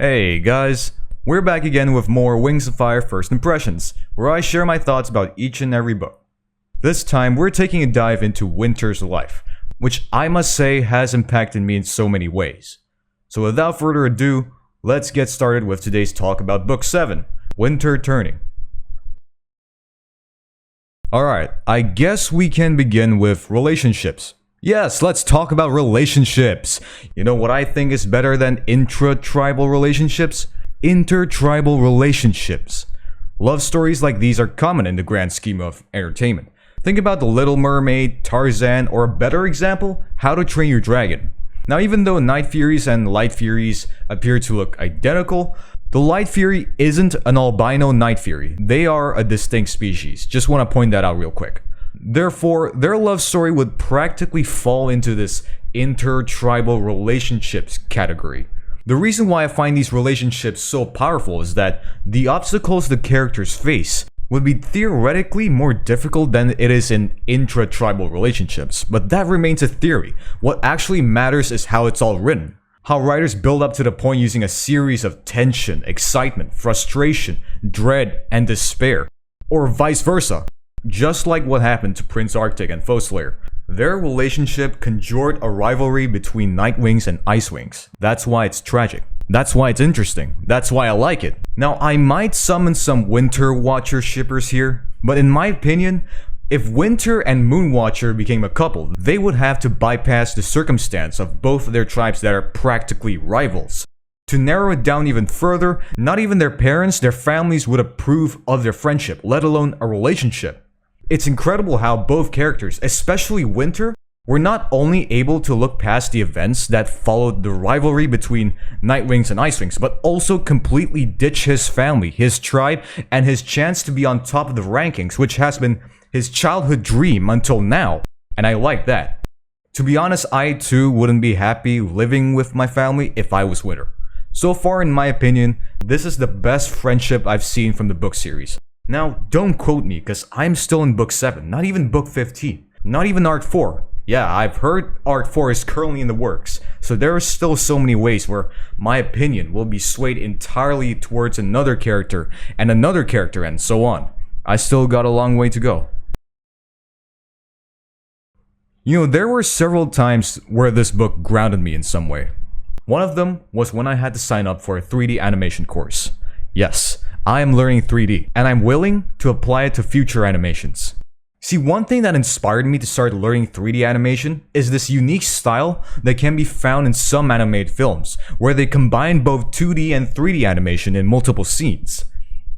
Hey guys, we're back again with more Wings of Fire First Impressions, where I share my thoughts about each and every book. This time, we're taking a dive into Winter's life, which I must say has impacted me in so many ways. So without further ado, let's get started with today's talk about Book 7, Winter Turning. Alright, I guess we can begin with relationships. Yes, let's talk about relationships. You know what I think is better than intra-tribal relationships? Intertribal relationships. Love stories like these are common in the grand scheme of entertainment. Think about The Little Mermaid, Tarzan, or a better example, How to Train Your Dragon. Now, even though Night Furies and Light Furies appear to look identical, the Light Fury isn't an albino Night Fury. They are a distinct species. Just want to point that out real quick. Therefore, their love story would practically fall into this intertribal relationships category. The reason why I find these relationships so powerful is that the obstacles the characters face would be theoretically more difficult than it is in intra-tribal relationships, but that remains a theory. What actually matters is how it's all written. How writers build up to the point using a series of tension, excitement, frustration, dread, and despair, or vice versa. Just like what happened to Prince Arctic and Foeslayer. Their relationship conjured a rivalry between Nightwings and Icewings. That's why it's tragic. That's why it's interesting. That's why I like it. Now, I might summon some Winter Watcher shippers here, but in my opinion, if Winter and Moonwatcher became a couple, they would have to bypass the circumstance of both of their tribes that are practically rivals. To narrow it down even further, not even their parents, their families would approve of their friendship, let alone a relationship. It's incredible how both characters, especially Winter, were not only able to look past the events that followed the rivalry between Nightwings and Icewings, but also completely ditch his family, his tribe, and his chance to be on top of the rankings, which has been his childhood dream until now, and I like that. To be honest, I too wouldn't be happy living with my family if I was Winter. So far, in my opinion, this is the best friendship I've seen from the book series. Now, don't quote me, because I'm still in Book 7, not even Book 15, not even Arc 4. Yeah, I've heard Arc 4 is currently in the works, so there are still so many ways where my opinion will be swayed entirely towards another character, and so on. I still got a long way to go. You know, there were several times where this book grounded me in some way. One of them was when I had to sign up for a 3D animation course. Yes, I am learning 3D, and I'm willing to apply it to future animations. See, one thing that inspired me to start learning 3D animation is this unique style that can be found in some animated films, where they combine both 2D and 3D animation in multiple scenes.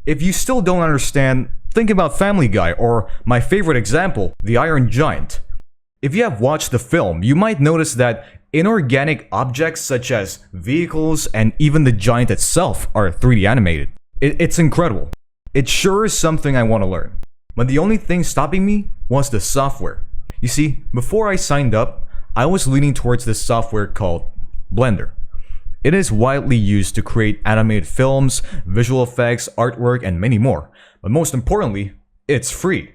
If you still don't understand, think about Family Guy, or my favorite example, The Iron Giant. If you have watched the film, you might notice that inorganic objects such as vehicles and even the giant itself are 3D animated. It's incredible. It sure is something I want to learn. But the only thing stopping me was the software. You see, before I signed up, I was leaning towards this software called Blender. It is widely used to create animated films, visual effects, artwork, and many more. But most importantly, it's free.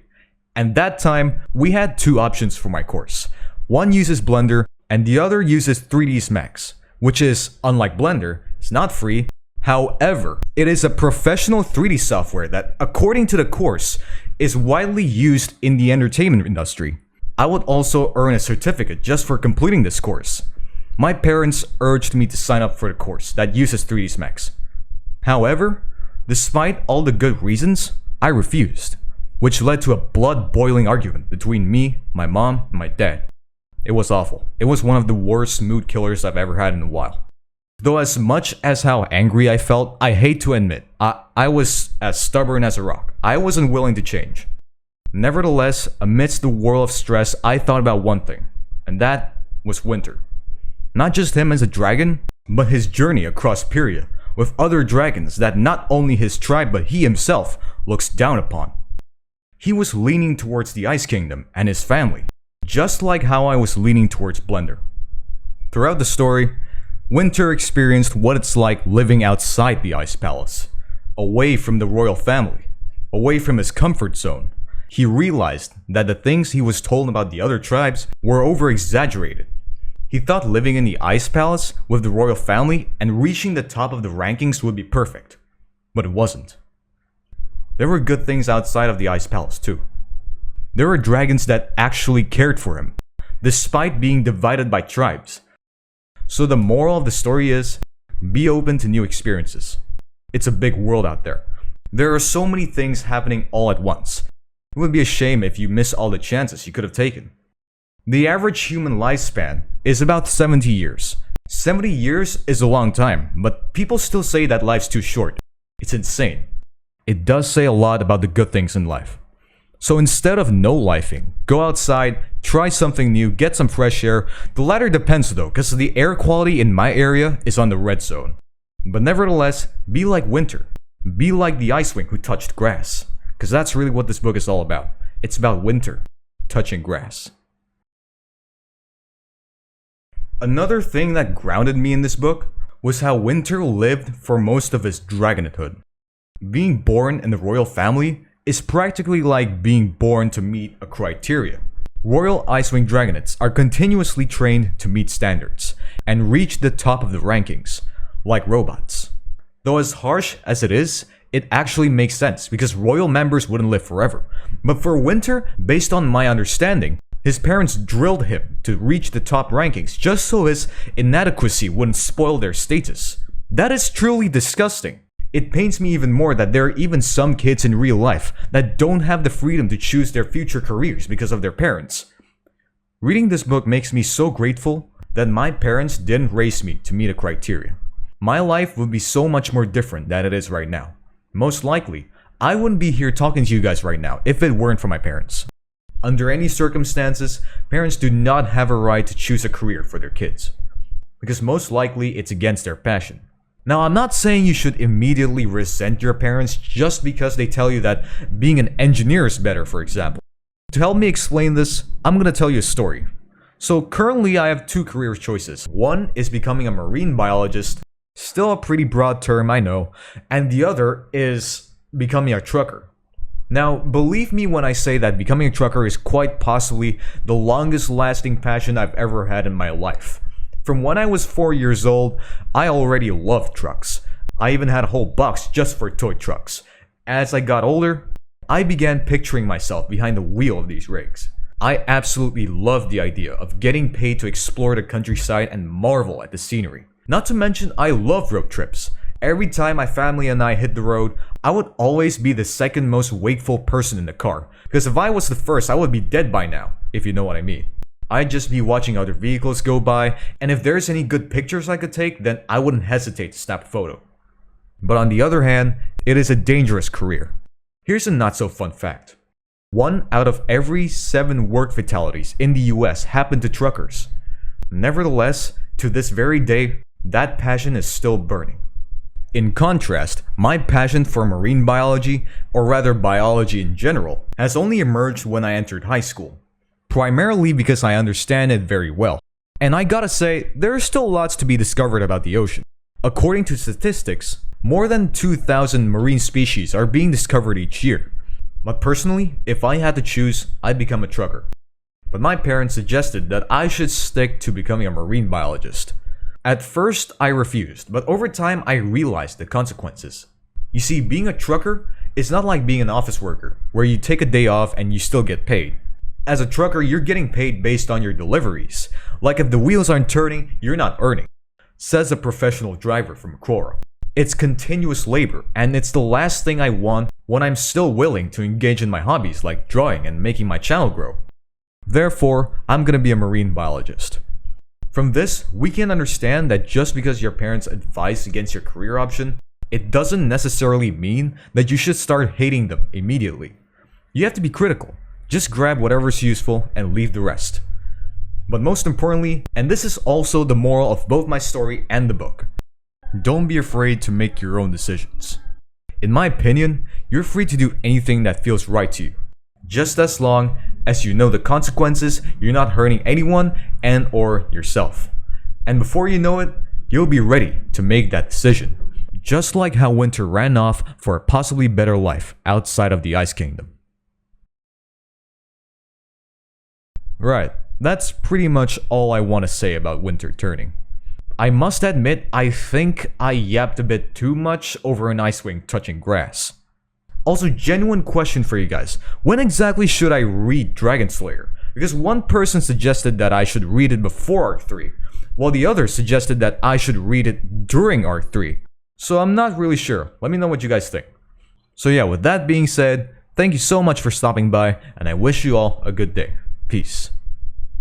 And that time, we had two options for my course. One uses Blender, and the other uses 3ds Max, which is, unlike Blender, it's not free. However, it is a professional 3D software that, according to the course, is widely used in the entertainment industry. I would also earn a certificate just for completing this course. My parents urged me to sign up for the course that uses 3ds Max. However, despite all the good reasons, I refused, which led to a blood-boiling argument between me, my mom, and my dad. It was awful. It was one of the worst mood killers I've ever had in a while. Though as much as how angry I felt, I hate to admit, I was as stubborn as a rock. I wasn't willing to change. Nevertheless, amidst the whirl of stress, I thought about one thing, and that was Winter. Not just him as a dragon, but his journey across Pyria, with other dragons that not only his tribe but he himself looks down upon. He was leaning towards the Ice Kingdom and his family, just like how I was leaning towards Blender. Throughout the story, Winter experienced what it's like living outside the Ice Palace, away from the royal family, away from his comfort zone. He realized that the things he was told about the other tribes were over-exaggerated. He thought living in the Ice Palace with the royal family and reaching the top of the rankings would be perfect. But it wasn't. There were good things outside of the Ice Palace too. There were dragons that actually cared for him, despite being divided by tribes. So the moral of the story is, be open to new experiences. It's a big world out there. There are so many things happening all at once. It would be a shame if you miss all the chances you could have taken. The average human lifespan is about 70 years. 70 years is a long time, but people still say that life's too short. It's insane. It does say a lot about the good things in life. So instead of no-lifing, go outside, try something new, get some fresh air. The latter depends though, because the air quality in my area is on the red zone. But nevertheless, be like Winter. Be like the Icewing who touched grass. Because that's really what this book is all about. It's about Winter touching grass. Another thing that grounded me in this book was how Winter lived for most of his dragonhood. Being born in the royal family is practically like being born to meet a criteria. Royal Icewing Dragonets are continuously trained to meet standards and reach the top of the rankings, like robots. Though as harsh as it is, it actually makes sense because royal members wouldn't live forever. But for Winter, based on my understanding, his parents drilled him to reach the top rankings just so his inadequacy wouldn't spoil their status. That is truly disgusting. It pains me even more that there are even some kids in real life that don't have the freedom to choose their future careers because of their parents. Reading this book makes me so grateful that my parents didn't raise me to meet a criteria. My life would be so much more different than it is right now. Most likely, I wouldn't be here talking to you guys right now if it weren't for my parents. Under any circumstances, parents do not have a right to choose a career for their kids, because most likely it's against their passion. Now, I'm not saying you should immediately resent your parents just because they tell you that being an engineer is better, for example. To help me explain this, I'm going to tell you a story. So currently I have two career choices. One is becoming a marine biologist, still a pretty broad term, I know, and the other is becoming a trucker. Now, believe me when I say that becoming a trucker is quite possibly the longest lasting passion I've ever had in my life. From when I was 4 years old, I already loved trucks. I even had a whole box just for toy trucks. As I got older, I began picturing myself behind the wheel of these rigs. I absolutely loved the idea of getting paid to explore the countryside and marvel at the scenery. Not to mention, I love road trips. Every time my family and I hit the road, I would always be the second most wakeful person in the car. Because if I was the first, I would be dead by now, if you know what I mean. I'd just be watching other vehicles go by, and if there's any good pictures I could take, then I wouldn't hesitate to snap a photo. But on the other hand, it is a dangerous career. Here's a not so fun fact. 1 out of every 7 work fatalities in the US happen to truckers. Nevertheless, to this very day, that passion is still burning. In contrast, my passion for marine biology, or rather biology in general, has only emerged when I entered high school. Primarily because I understand it very well. And I gotta say, there are still lots to be discovered about the ocean. According to statistics, more than 2,000 marine species are being discovered each year. But personally, if I had to choose, I'd become a trucker. But my parents suggested that I should stick to becoming a marine biologist. At first, I refused, but over time I realized the consequences. You see, being a trucker is not like being an office worker, where you take a day off and you still get paid. As a trucker, you're getting paid based on your deliveries. Like if the wheels aren't turning, you're not earning. Says a professional driver from Quora. It's continuous labor, and it's the last thing I want when I'm still willing to engage in my hobbies like drawing and making my channel grow. Therefore, I'm gonna be a marine biologist. From this, we can understand that just because your parents advise against your career option, it doesn't necessarily mean that you should start hating them immediately. You have to be critical. Just grab whatever's useful and leave the rest. But most importantly, and this is also the moral of both my story and the book, don't be afraid to make your own decisions. In my opinion, you're free to do anything that feels right to you. Just as long as you know the consequences, you're not hurting anyone and or yourself. And before you know it, you'll be ready to make that decision. Just like how Winter ran off for a possibly better life outside of the Ice Kingdom. Right, That's pretty much all I want to say about winter turning. I must admit, I think I yapped a bit too much over an Icewing touching grass. Also, genuine question for you guys. When exactly should I read Dragon Slayer? Because one person suggested that I should read it before Arc 3, while the other suggested that I should read it during Arc 3. So I'm not really sure. Let me know what you guys think. So yeah, with that being said, thank you so much for stopping by, and I wish you all a good day. Peace.